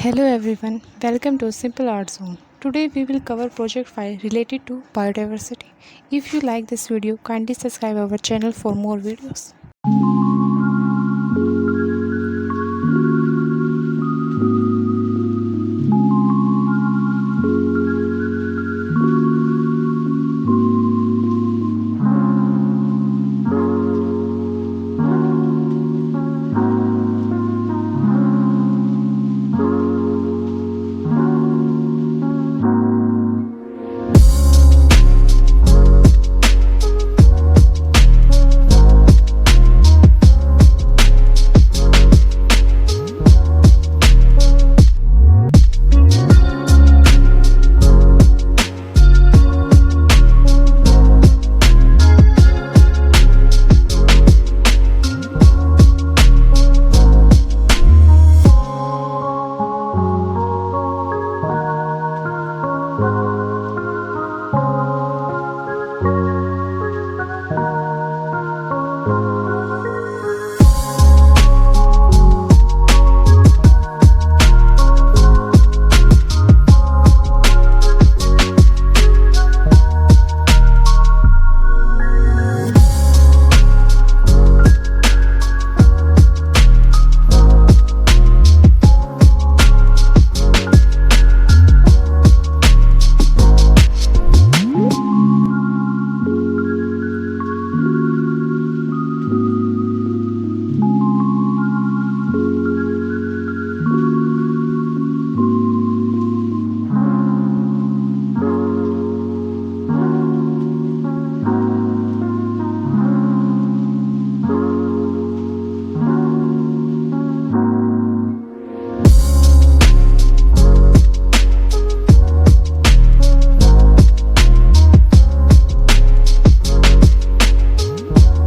Hello everyone, welcome to Simple Art Zone. Today we will cover project 5 related to biodiversity. If you like this video, kindly subscribe our channel for more videos.